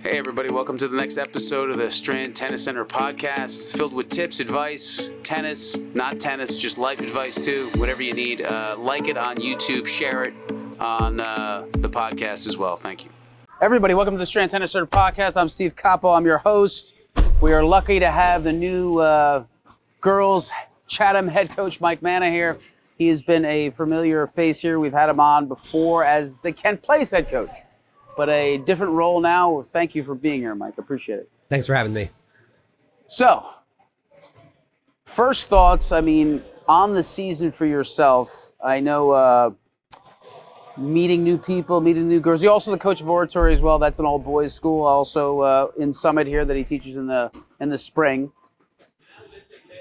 Hey everybody, welcome to the next episode of the Strand Tennis Center podcast, filled with tips, advice, tennis, not tennis, just life advice too, whatever you need. Like it on YouTube, share it on the podcast as well. Thank you. Everybody, welcome to the Strand Tennis Center podcast. I'm Steve Capo, I'm your host. We are lucky to have the new girls Chatham head coach, Mike Manna here. He has been a familiar face here. We've had him on before as the Kent Place head coach, but a different role now. Thank you for being here, Mike. Appreciate it. Thanks for having me. So, first thoughts, on the season for yourself. I know meeting new people, meeting new girls. You're also the coach of oratory as well. That's an all-boys school, also in Summit here that he teaches in the spring.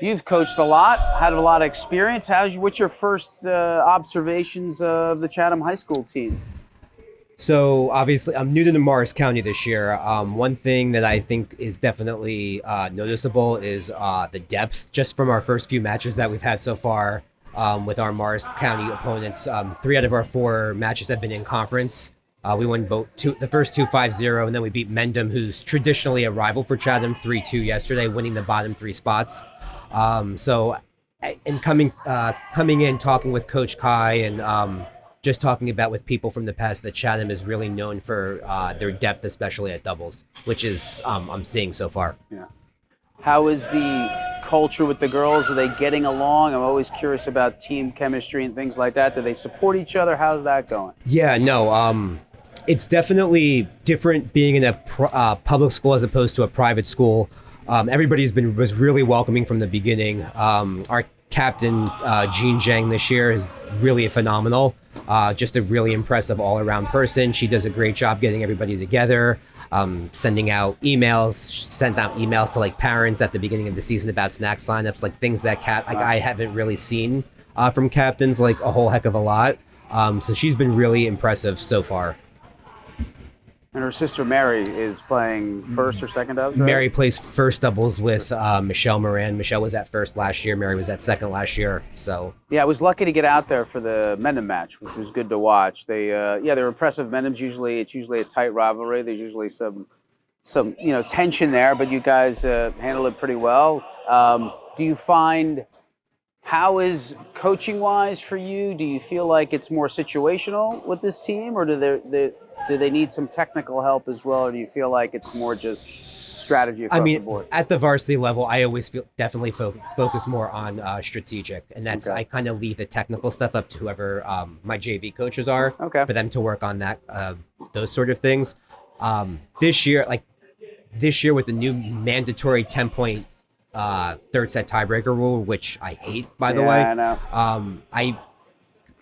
You've coached a lot, had a lot of experience. What's your first observations of the Chatham High School team? So obviously, I'm new to the Morris County this year. One thing that I think is definitely noticeable is the depth, just from our first few matches that we've had so far with our Morris County opponents. 3 out of our 4 matches have been in conference. We won the first 2 5-0, and then we beat Mendham, who's traditionally a rival for Chatham, 3-2 yesterday, winning the bottom 3 spots. So coming in, talking with Coach Kai and just talking about with people from the past, that Chatham is really known for their depth, especially at doubles, which is I'm seeing so far. Yeah. How is the culture with the girls? Are they getting along? I'm always curious about team chemistry and things like that. Do they support each other? How's that going? Yeah, no, it's definitely different being in a public school as opposed to a private school. Everybody's was really welcoming from the beginning. Our captain, Jean Zhang, this year is really phenomenal. Just a really impressive all-around person. She does a great job getting everybody together, sent out emails to like parents at the beginning of the season about snack signups, like things that I haven't really seen from captains like a whole heck of a lot. So she's been really impressive so far. And her sister Mary is playing first or second doubles, right? Mary plays first doubles with Michelle Moran. Michelle was at first last year. Mary was at second last year. So yeah, I was lucky to get out there for the Mendham match, which was good to watch. They're impressive. Mendham's it's usually a tight rivalry. There's usually some tension there, but you guys handle it pretty well. Do you find, how is coaching wise for you? Do you feel like it's more situational with this team, or do they need some technical help as well, or do you feel like it's more just strategy across the board? At the varsity level, I always definitely focus more on strategic, and that's okay. I kind of leave the technical stuff up to whoever my JV coaches are, for them to work on that, those sort of things. This year with the new mandatory 10-point third set tiebreaker rule, which I hate, by the way. I know. I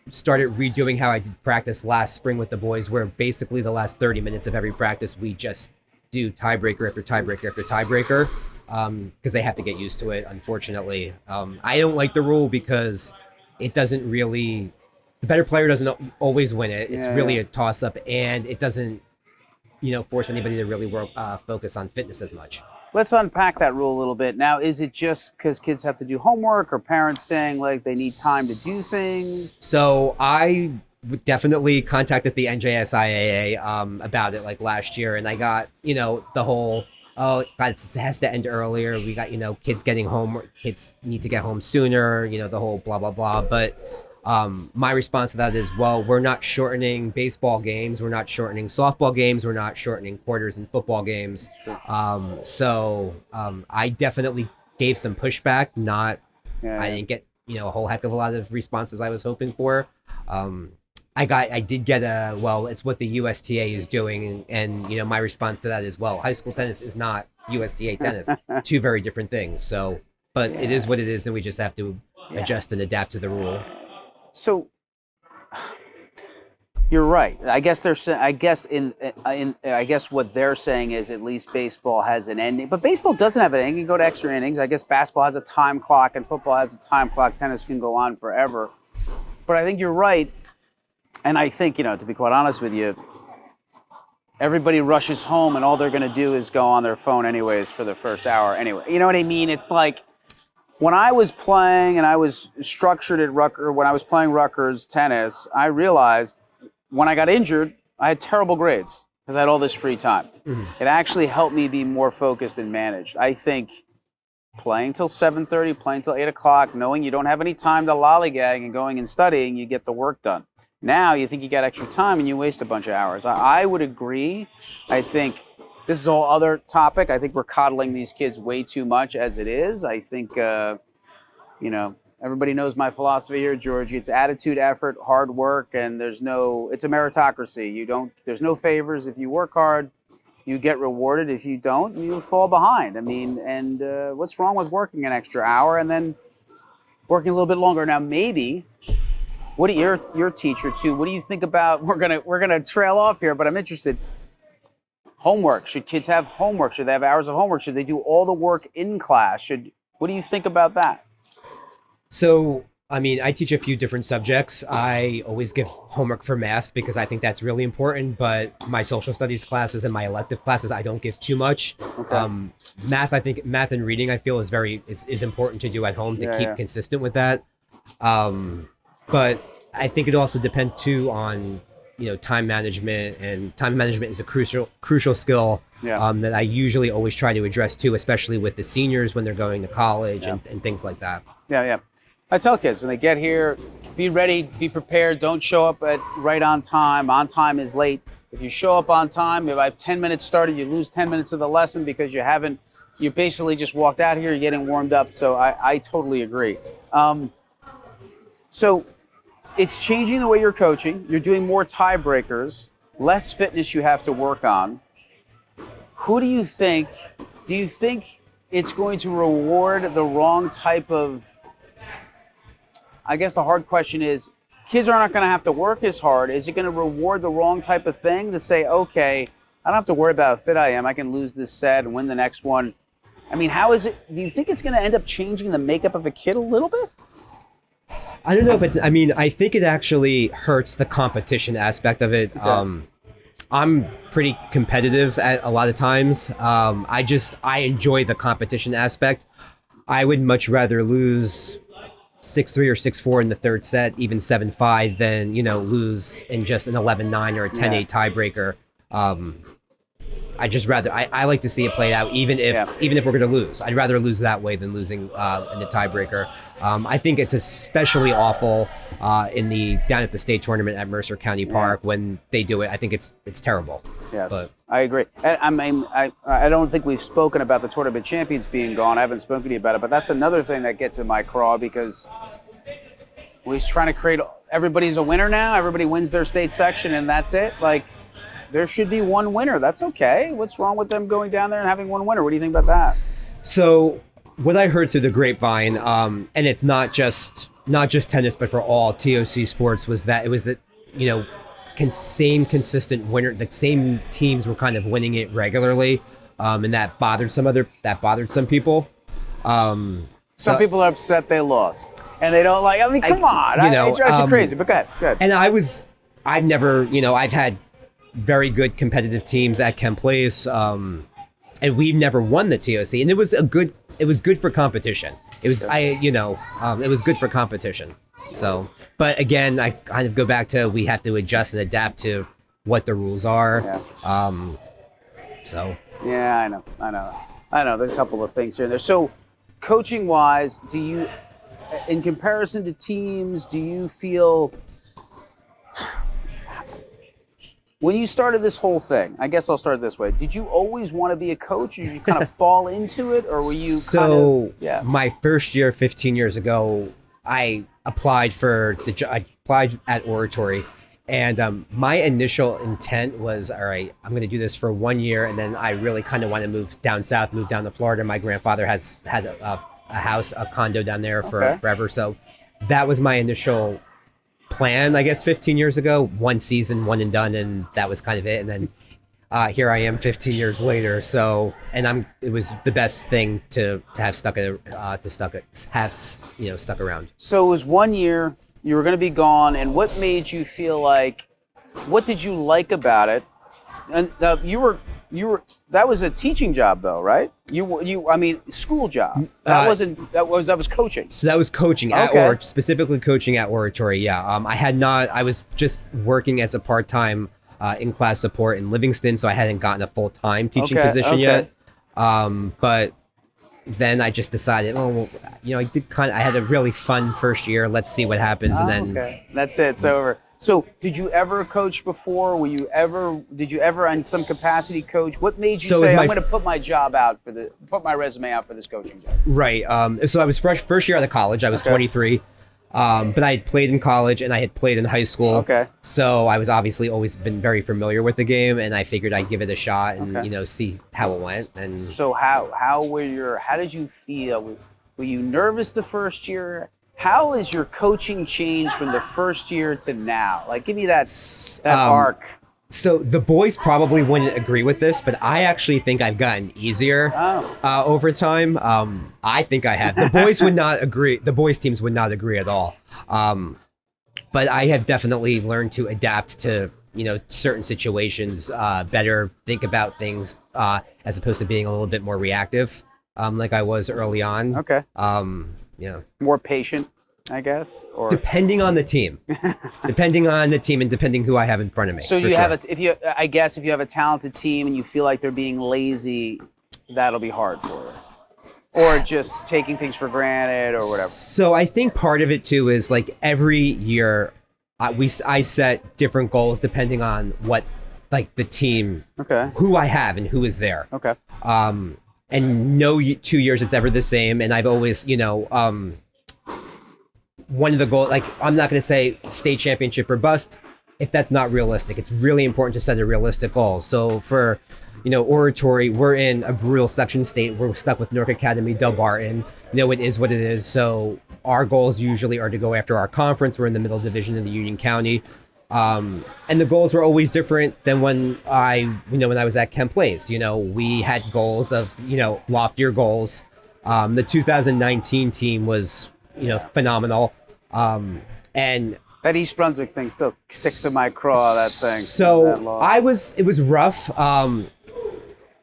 started redoing how I did practice last spring with the boys, where basically the last 30 minutes of every practice we just do tiebreaker after tiebreaker after tiebreaker, because they have to get used to it, unfortunately. I don't like the rule because it doesn't really, the better player doesn't always win it. It's really a toss-up, and it doesn't force anybody to really focus on fitness as much. Let's unpack that rule a little bit. Now, is it just because kids have to do homework, or parents saying like they need time to do things? So I definitely contacted the NJSIAA about it like last year, and I got, the whole, it has to end earlier. We got, kids getting home, kids need to get home sooner, the whole blah, blah, blah. But my response to that is, well, we're not shortening baseball games. We're not shortening softball games. We're not shortening quarters in football games. So I definitely gave some pushback. I didn't get, a whole heck of a lot of responses I was hoping for. I did get it's what the USTA is doing. And my response to that is, well, high school tennis is not USTA tennis. 2 very different things. So, but it is what it is. And we just have to adjust and adapt to the rule. So you're right. I guess what they're saying is at least baseball has an ending, but baseball doesn't have an ending. You can go to extra innings. I guess basketball has a time clock and football has a time clock. Tennis can go on forever. But I think you're right. And I think, to be quite honest with you, everybody rushes home and all they're going to do is go on their phone anyways for the first hour anyway. You know what I mean? It's like, when I was playing and I was structured at Rutgers, when I was playing Rutgers tennis, I realized when I got injured, I had terrible grades. because I had all this free time. Mhm. It actually helped me be more focused and managed. I think playing till 7:30, playing till 8 o'clock, knowing you don't have any time to lollygag and going and studying, you get the work done. Now you think you got extra time and you waste a bunch of hours. I would agree. I think this is a whole other topic. I think we're coddling these kids way too much as it is. I think, everybody knows my philosophy here, Georgie. It's attitude, effort, hard work, and it's a meritocracy. There's no favors. If you work hard, you get rewarded. If you don't, you fall behind. I mean, and what's wrong with working an extra hour and then working a little bit longer? Now, maybe, you're a teacher too. What do you think about? We're gonna trail off here, but I'm interested. Homework. Should kids have homework? Should they have hours of homework? Should they do all the work in class? What do you think about that? So, I mean, I teach a few different subjects. I always give homework for math because I think that's really important, but my social studies classes and my elective classes, I don't give too much. Okay. Math and reading, I feel is important to do at home to keep consistent with that. But I think it also depends too on, time management, and time management is a crucial skill that I usually always try to address too, especially with the seniors when they're going to college and things like that. Yeah. I tell kids when they get here, be ready, be prepared. Don't show up right on time. On time is late. If you show up on time, if I have 10 minutes started, you lose 10 minutes of the lesson because you basically just walked out here, you're getting warmed up. So I totally agree. So it's changing the way you're coaching. You're doing more tiebreakers, less fitness you have to work on. Who do you think it's going to reward the wrong type of, I guess the hard question is, kids are not going to have to work as hard. Is it going to reward the wrong type of thing to say, okay, I don't have to worry about how fit I am. I can lose this set and win the next one. I mean, how is it? Do you think it's going to end up changing the makeup of a kid a little bit? I don't know if I think it actually hurts the competition aspect of it. Okay. I'm pretty competitive at a lot of times. I enjoy the competition aspect. I would much rather lose 6-3 or 6-4 in the third set, even 7-5, than lose in just an 11-9 or a 10-8 tiebreaker. I like to see it played out, even if we're going to lose. I'd rather lose that way than losing in the tiebreaker. I think it's especially awful down at the state tournament at Mercer County Park when they do it. I think it's terrible. Yes, but I agree. I don't think we've spoken about the tournament champions being gone. I haven't spoken to you about it, but that's another thing that gets in my craw because we're trying to create. Everybody's a winner now. Everybody wins their state section, and that's it. Like, there should be one winner. That's okay. What's wrong with them going down there and having one winner? What do you think about that? So what I heard through the grapevine, and it's not just tennis, but for all TOC sports, was that it was that, same consistent winner, the same teams were kind of winning it regularly. And that bothered some people. Some people are upset they lost and they don't like, come on, it drives you crazy, but go ahead. And I've had very good competitive teams at Kent Place, and we've never won the TOC, and it was good for competition. It was good for competition. So, but again, I kind of go back to, we have to adjust and adapt to what the rules are. Yeah, I know. There's a couple of things here and there. So, coaching wise, do you, in comparison to teams, do you feel, when you started this whole thing, I guess I'll start this way. Did you always want to be a coach, or did you kind of fall into it, or were you my first year, 15 years ago, I applied at Oratory, and my initial intent was, all right, I'm going to do this for 1 year, and then I really kind of want to move down south, move down to Florida. My grandfather has had a house, a condo down there for forever, so that was my initial plan, I guess, 15 years ago. One season, one and done, and that was kind of it. And then here I am 15 years later. So, and it was the best thing to have stuck around. So it was 1 year, you were going to be gone, and what made you feel like, what did you like about it? And that was a teaching job though, right? School job. That was coaching. So that was coaching specifically coaching at Oratory. Yeah. I was just working as a part-time in-class support in Livingston, so I hadn't gotten a full-time teaching position yet. But then I just decided, I had a really fun first year. Let's see what happens, and then that's it. It's over. So, did you ever coach before? Did you ever, in some capacity, coach? What made you say, I'm going to put my resume out for this coaching job? Right. So I was first year out of college. I was 23. But I had played in college and I had played in high school. Okay. So I was obviously always been very familiar with the game, and I figured I'd give it a shot and see how it went. And so how did you feel? Were you nervous the first year? How has your coaching changed from the first year to now? Like, give me that arc. So the boys probably wouldn't agree with this, but I actually think I've gotten easier over time. I think I have. The boys would not agree. The boys teams would not agree at all. But I have definitely learned to adapt to certain situations better, think about things as opposed to being a little bit more reactive, like I was early on. Okay. More patient, I guess, or depending on the team, and depending who I have in front of me. So you have if you have a talented team and you feel like they're being lazy, that'll be hard for you, or just taking things for granted or whatever. So I think part of it too is like every year, I set different goals depending on what like the team, who I have and who is there. Okay. And no 2 years it's ever the same. And I've always, one of the goals, like I'm not going to say state championship or bust if that's not realistic. It's really important to set a realistic goal. So for, oratory, we're in a brutal section state. We're stuck with Newark Academy, Delbarton. It is what it is. So our goals usually are to go after our conference. We're in the middle division in the Union County. And the goals were always different than when when I was at Kent Place. We had goals of, loftier goals. The 2019 team was, phenomenal. And that East Brunswick thing still sticks to my craw, that thing. So it was rough.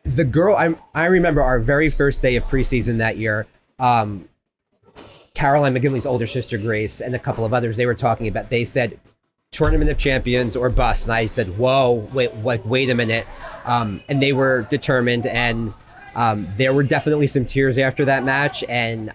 The girl, I remember our very first day of preseason that year, Caroline McGinley's older sister, Grace, and a couple of others, they said, Tournament of Champions or bust. And I said, whoa, wait a minute. And they were determined, and there were definitely some tears after that match. And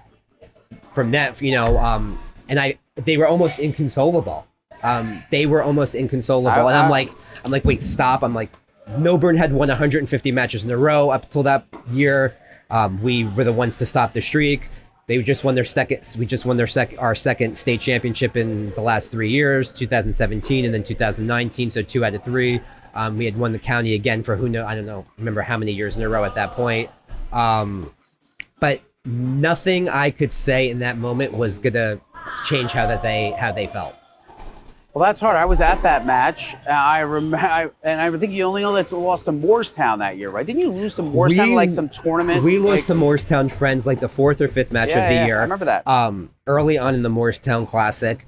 from that, they were almost inconsolable. And I'm like, wait, stop. I'm like, Milburn had won 150 matches in a row up till that year. We were the ones to stop the streak. They just won our second state championship in the last 3 years, 2017 and then 2019. So 2 out of 3. We had won the county again for I don't remember how many years in a row at that point. But nothing I could say in that moment was gonna change how they felt. Well, that's hard. I was at that match. I remember, and I think you only lost to Moorestown that year, right? Didn't you lose to Moorestown in like some tournament? We lost to Moorestown Friends like the 4th or 5th match of the year. I remember that. Early on in the Moorestown Classic.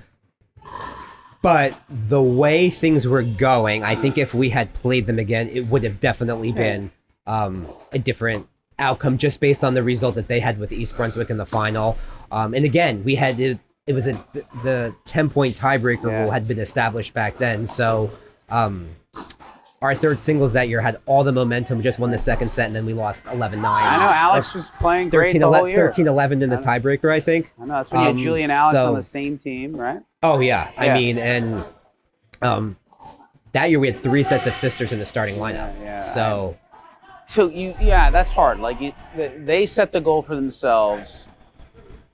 But the way things were going, I think if we had played them again, it would have definitely been a different outcome just based on the result that they had with East Brunswick in the final. And again, we had it was the 10-point tiebreaker rule had been established back then. So our third singles that year had all the momentum. We just won the second set, and then we lost 11-9. I know Alex was playing great the whole year. 13-11 in the tiebreaker, I think. I know, that's when you had Julie and Alex on the same team, right? Oh, yeah. I mean, and that year we had 3 sets of sisters in the starting lineup. So that's hard. Like they set the goal for themselves.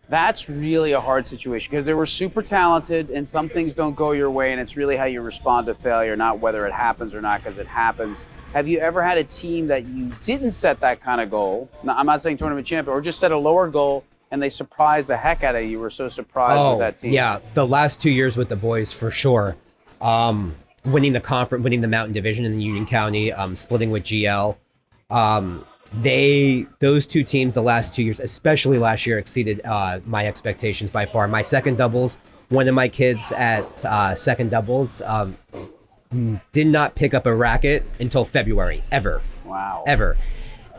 That's really a hard situation because they were super talented and some things don't go your way, and it's really how you respond to failure, not whether it happens or not, because it happens. Have you ever had a team that you didn't set that kind of goal? Now, I'm not saying tournament champion, or just set a lower goal and they surprised the heck out of you. You were so surprised with that team. Yeah, the last 2 years with the boys for sure. Winning the conference, winning the Mountain Division in the Union County, splitting with GL. Those 2 teams the last 2 years, especially last year, exceeded my expectations by far. My second doubles, one of my kids at second doubles did not pick up a racket until February, ever. Wow. Ever.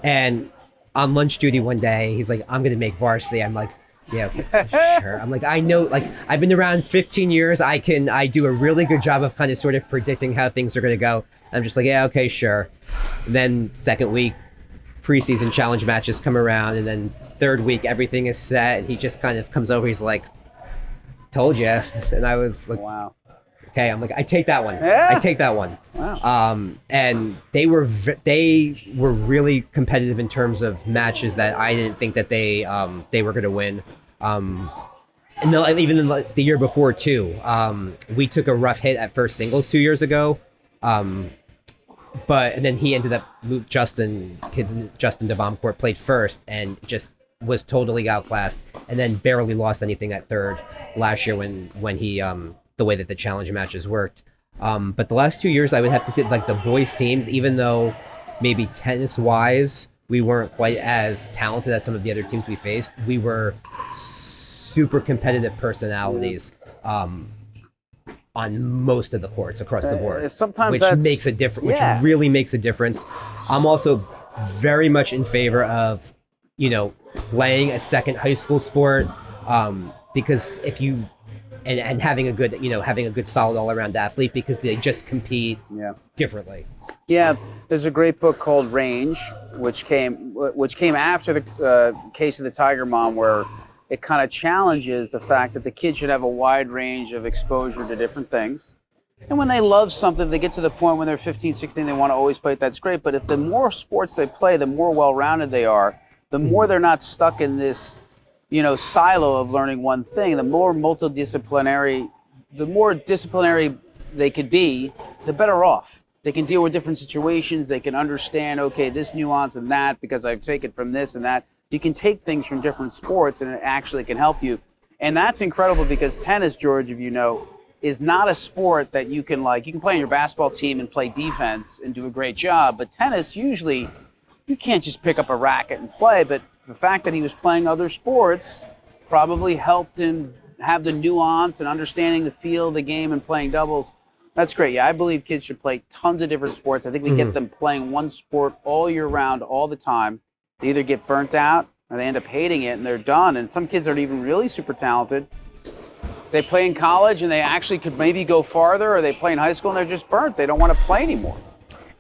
And on lunch duty one day, he's like, I'm going to make varsity. I'm like, Yeah, okay, sure. I'm like, I know, like, I've been around 15 years. I do a really good job of kind of sort of predicting how things are going to go. I'm just like, yeah, okay, sure. And then second week, preseason challenge matches come around, and then third week, everything is set. And he just kind of comes over. He's like, told you. And I was like, Wow. okay. I'm like, I take that one. Yeah. I take that one. Wow. And they were really competitive in terms of matches that I didn't think that they were going to win. And even in the year before too, we took a rough hit at first singles 2 years ago. And then he ended up Justin de Bomcourt played first and just was totally outclassed, and then barely lost anything at third last year when he the way that the challenge matches worked. But the last 2 years, I would have to say, like, the boys teams, even though maybe tennis wise we weren't quite as talented as some of the other teams we faced, we were super competitive personalities on most of the courts across the board. Sometimes which makes a difference. Which really makes a difference. I'm also very much in favor of, playing a second high school sport, because if you and having a good solid all around athlete, because they just compete differently. Yeah, there's a great book called Range, which came after the case of the Tiger Mom, where it kind of challenges the fact that the kids should have a wide range of exposure to different things. And when they love something, they get to the point when they're 15, 16, they want to always play it, that's great. But if the more sports they play, the more well-rounded they are, the more they're not stuck in this, silo of learning one thing, the more multidisciplinary, the more disciplinary they could be, the better off. They can deal with different situations. They can understand, okay, this nuance and that, because I've taken from this and that. You can take things from different sports, and it actually can help you. And that's incredible, because tennis, George, if you know, is not a sport that you can play on your basketball team and play defense and do a great job. But tennis, usually, you can't just pick up a racket and play. But the fact that he was playing other sports probably helped him have the nuance and understanding the feel of the game and playing doubles. That's great. Yeah, I believe kids should play tons of different sports. I think we get them playing one sport all year round, all the time. They either get burnt out or they end up hating it and they're done. And some kids aren't even really super talented. They play in college and they actually could maybe go farther, or they play in high school and they're just burnt. They don't want to play anymore.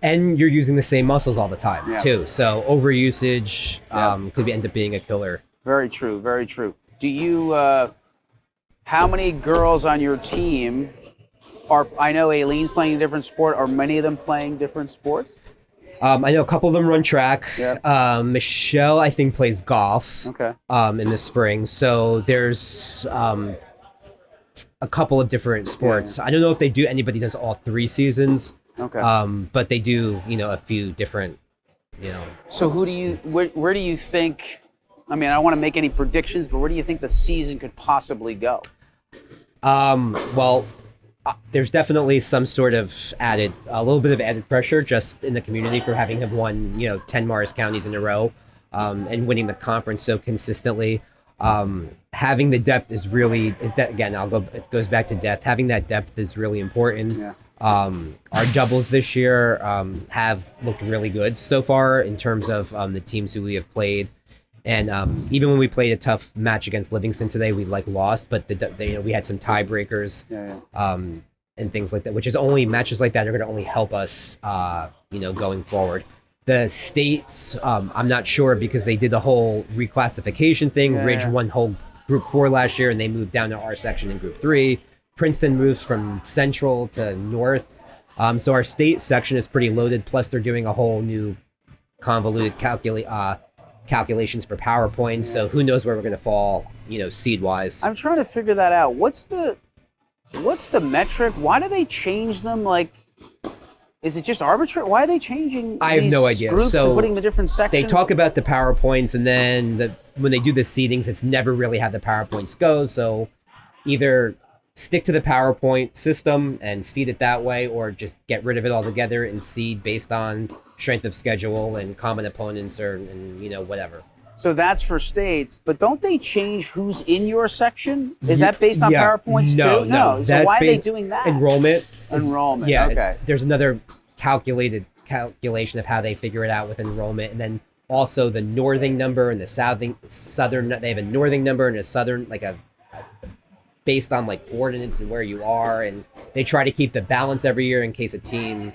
And you're using the same muscles all the time, too. So overusage could end up being a killer. Very true, very true. Do you, how many girls on your team I know Aileen's playing a different sport. Are many of them playing different sports? I know a couple of them run track. Yep. Michelle, I think, plays golf. Okay. In the spring. So there's a couple of different sports. Yeah. I don't know if anybody does all 3 seasons. Okay. But they do, a few different, So where do you think, I mean, I don't want to make any predictions, but where do you think the season could possibly go? Well, there's definitely some sort of a little bit of added pressure just in the community for having him won, 10 Morris counties in a row, and winning the conference so consistently. Having the depth it goes back to depth. Having that depth is really important. Yeah. Our doubles this year have looked really good so far in terms of the teams who we have played. And even when we played a tough match against Livingston today, we lost, but we had some tiebreakers and things like that, which is matches like that are going to only help us, going forward. The states, I'm not sure, because they did the whole reclassification thing. Ridge won whole Group 4 last year, and they moved down to our section in Group 3. Princeton moves from Central to North. So our state section is pretty loaded, plus they're doing a whole new convoluted calculations for PowerPoint, so who knows where we're going to fall, seed-wise. I'm trying to figure that out. What's the metric? Why do they change them? Is it just arbitrary? Why are they changing I have no idea. Groups and putting the different sections? They talk about the PowerPoints, and then when they do the seedings, it's never really how the PowerPoints go, so either stick to the PowerPoint system and seed it that way, or just get rid of it altogether and seed based on strength of schedule and common opponents and whatever. So that's for states, but don't they change who's in your section? Is that based on PowerPoints too? No. So why are they doing that? Enrollment. Yeah, okay. There's another calculation of how they figure it out with enrollment, and then also the northing number and the southern. They have a northing number and a southern, like a based on like ordinance and where you are, and they try to keep the balance every year in case a team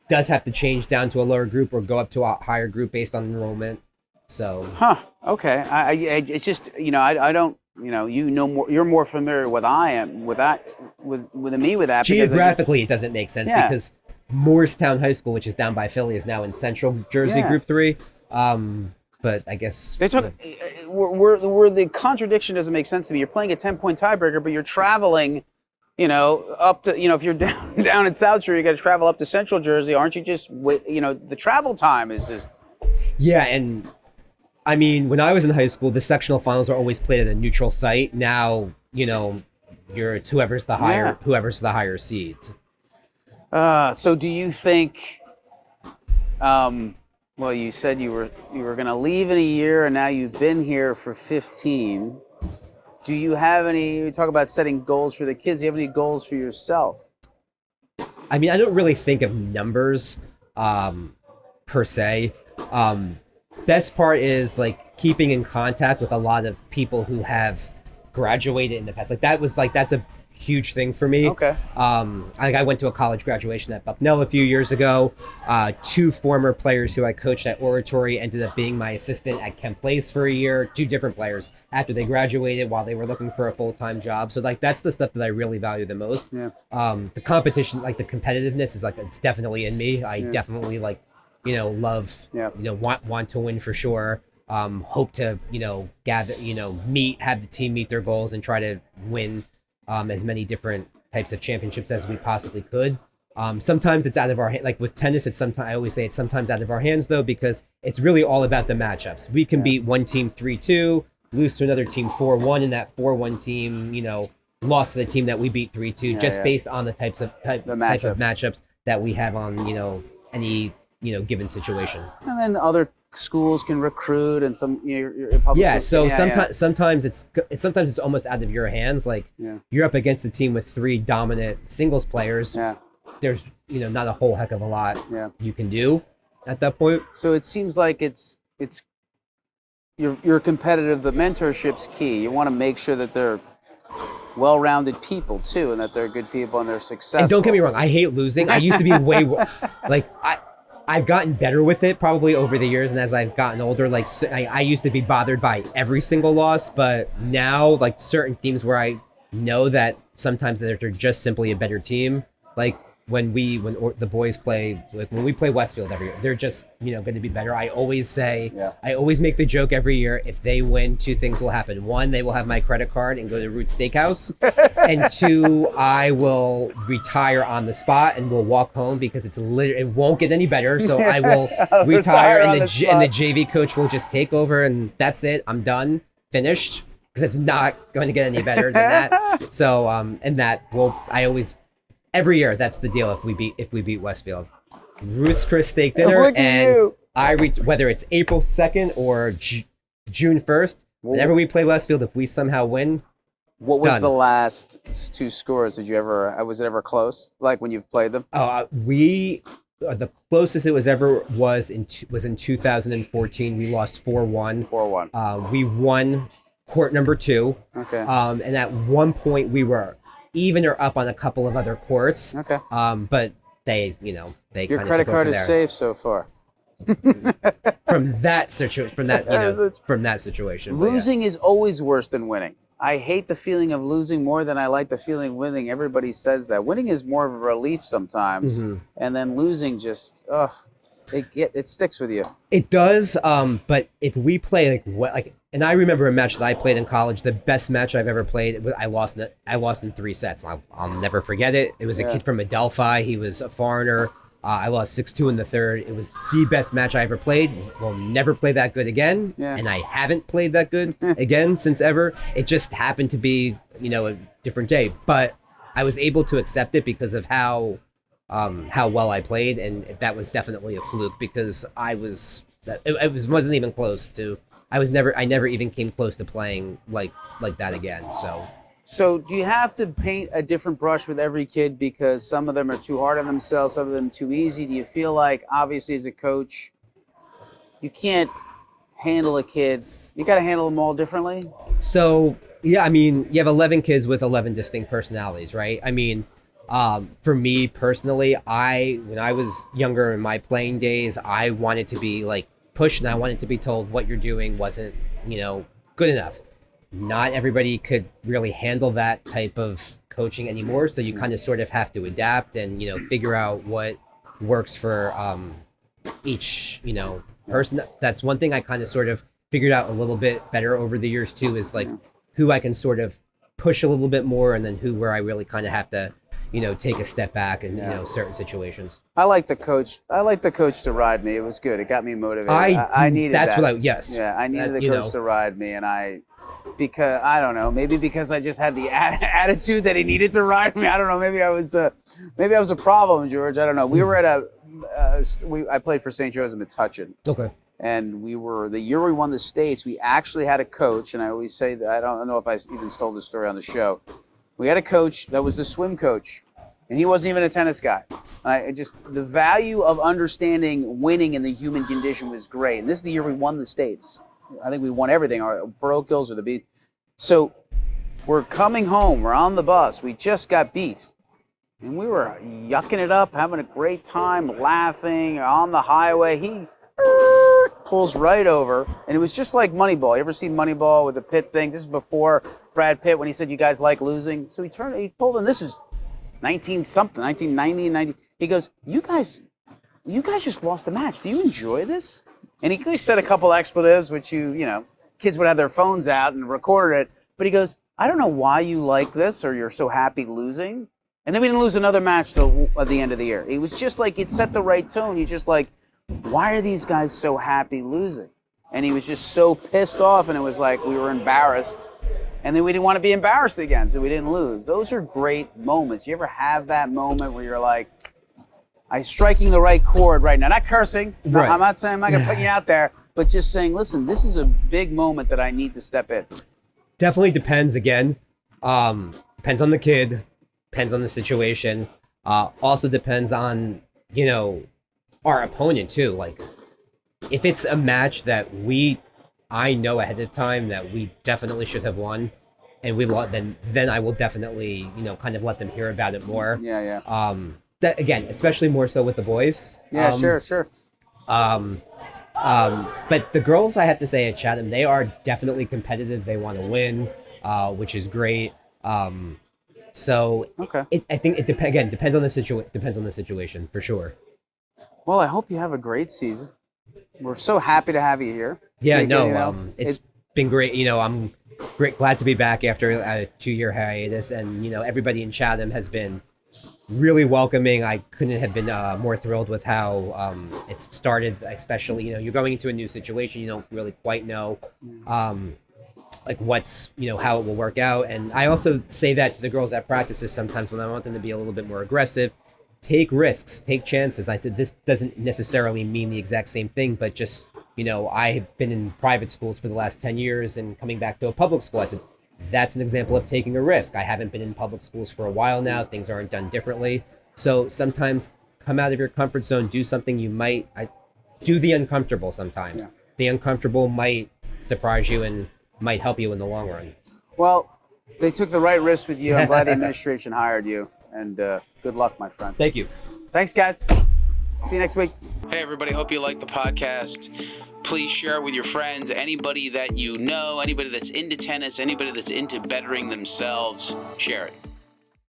does have to change down to a lower group or go up to a higher group based on enrollment. So, okay. It's just, I don't, you know more. You're more familiar with I am with that with me with that. Geographically, it doesn't make sense because Morristown High School, which is down by Philly, is now in Central Jersey Group 3. But I guess they took where the contradiction doesn't make sense to me. You're playing a 10-point tiebreaker, but you're traveling, up to, if you're down in South Jersey, you got to travel up to Central Jersey. Aren't you just, the travel time is just. Yeah, and I mean, when I was in high school, the sectional finals are always played at a neutral site. Now, it's whoever's the higher seeds. So do you think? Well, you said you were going to leave in a year, and now you've been here for 15. Do you have any? You talk about setting goals for the kids. Do you have any goals for yourself? I mean, I don't really think of numbers per se. Best part is like keeping in contact with a lot of people who have graduated in the past. That's a huge thing for me. Okay. I went to a college graduation at Bucknell a few years ago. 2 former players who I coached at Oratory ended up being my assistant at Kent Place for a year. 2 different players after they graduated while they were looking for a full-time job. So that's the stuff that I really value the most. Yeah. The competition, the competitiveness is it's definitely in me. I definitely love, want to win for sure. Hope to, gather, have the team meet their goals and try to win as many different types of championships as we possibly could. Sometimes it's out of our hands. Like with tennis, I always say it's sometimes out of our hands though, because it's really all about the matchups. We can beat one team 3-2, lose to another team 4-1, and that 4-1 team, lost to the team that we beat 3-2, based on the type of matchups that we have on, any given situation. And then other schools can recruit, and some sometimes it's almost out of your hands. You're up against a team with 3 dominant singles players. There's not a whole heck of a lot you can do at that point. So it seems like it's you're competitive, but mentorship's key. You want to make sure that they're well-rounded people too, and that they're good people and they're successful. And don't get me wrong, I hate losing. I used to be way I've gotten better with it probably over the years, and as I've gotten older, I used to be bothered by every single loss, but now certain teams where I know that sometimes they're just simply a better team, when the boys play, when we play Westfield every year, they're just going to be better. I always say, I always make the joke every year, if they win, 2 things will happen. 1, they will have my credit card and go to Root Steakhouse, and 2, I will retire on the spot and we'll walk home because it won't get any better. So I will retire and the JV coach will just take over, and that's it. I'm done, finished, because it's not going to get any better than that. So every year, that's the deal. If we beat Westfield, Ruth's Chris Steak Dinner, and whether it's April 2nd or June 1st, whenever we play Westfield, if we somehow win. What was the last 2 scores? Was it ever close? When you've played them? The closest it was ever was in 2014. We lost 4-1. 4-1. We won court number 2. Okay. And at one point we were even or up on a couple of other courts. Okay. But they your credit card is safe so far. from that situation. Losing is always worse than winning. I hate the feeling of losing more than I like the feeling of winning. Everybody says that. Winning is more of a relief sometimes, and then losing just it sticks with you. It does. But if we play and I remember a match that I played in college, the best match I've ever played. I lost in 3 sets. I'll never forget it. It was a kid from Adelphi. He was a foreigner. I lost 6-2 in the third. It was the best match I ever played. Will never play that good again. And I haven't played that good again since ever. It just happened to be, a different day. But I was able to accept it because of how well I played, and that was definitely a fluke because it wasn't even close to. I never even came close to playing like that again. So do you have to paint a different brush with every kid because some of them are too hard on themselves, some of them too easy? Do you feel like, obviously as a coach, you can't handle a kid? You got to handle them all differently? So, yeah, I mean, you have 11 kids with 11 distinct personalities, right? I mean, for me personally, when I was younger in my playing days, I wanted to be like pushed and I wanted to be told what you're doing wasn't, good enough. Not everybody could really handle that type of coaching anymore. So you kind of sort of have to adapt and, figure out what works for each, person. That's one thing I kind of sort of figured out a little bit better over the years too, is like who I can sort of push a little bit more and then where I really kind of have to, take a step back in, certain situations. I like the coach. I like the coach to ride me. It was good. It got me motivated. I needed that's that. Yes. Yeah, I needed the coach to ride me, and because I don't know, maybe because I just had the attitude that he needed to ride me. I don't know. Maybe I was a problem, George. I don't know. We were at I played for St. Joseph Metuchen. Okay. And the year we won the states, we actually had a coach, and I always say that, I don't know if I even told this story on the show. We had a coach that was the swim coach, and he wasn't even a tennis guy. The value of understanding winning in the human condition was great. And this is the year we won the states. I think we won everything, our Parochials Hills or the Beast. So we're coming home, we're on the bus, we just got beat. And we were yucking it up, having a great time, laughing on the highway. He pulls right over, and it was just like Moneyball. You ever seen Moneyball with the Pitt thing? This is before Brad Pitt when he said, "You guys like losing." So he pulled in. This is 1990, 90. He goes, "You guys just lost the match. Do you enjoy this?" And he said a couple expletives, which kids would have their phones out and recorded it. But he goes, "I don't know why you like this or you're so happy losing." And then we didn't lose another match till at the end of the year. It was just like, it set the right tone. You just like, why are these guys so happy losing? And he was just so pissed off, and it was like we were embarrassed. And then we didn't want to be embarrassed again, so we didn't lose. Those are great moments. You ever have that moment where you're like, I'm striking the right chord right now? Not cursing. Right. I'm not saying I'm not going to put you out there, but just saying, listen, this is a big moment that I need to step in. Definitely depends again. Depends on the kid. Depends on the situation. Also depends on, our opponent too. Like, if it's a match that I know ahead of time that we definitely should have won, and we lost, then I will definitely, kind of let them hear about it more. Yeah. That again, especially more so with the boys. Yeah, sure. But the girls, I have to say, at Chatham, they are definitely competitive. They want to win, which is great. So okay. I think it depends on the situation for sure. Well, I hope you have a great season. We're so happy to have you here. Yeah, it's been great. I'm glad to be back after a 2-year hiatus, and everybody in Chatham has been really welcoming. I couldn't have been more thrilled with how it's started. Especially, you're going into a new situation. You don't really quite know like what's how it will work out. And I also say that to the girls at practices sometimes when I want them to be a little bit more aggressive. Take risks, take chances. I said this doesn't necessarily mean the exact same thing, but just I've been in private schools for the last 10 years and coming back to a public school, I said that's an example of taking a risk. I haven't been in public schools for a while now. Things aren't done differently. So sometimes come out of your comfort zone, do something do the uncomfortable sometimes. Yeah. The uncomfortable might surprise you and might help you in the long run. Well, they took the right risk with you. I'm glad the administration hired you, and good luck, my friend. Thank you. Thanks, guys. See you next week. Hey, everybody. Hope you like the podcast. Please share it with your friends, anybody that you know, anybody that's into tennis, anybody that's into bettering themselves. Share it.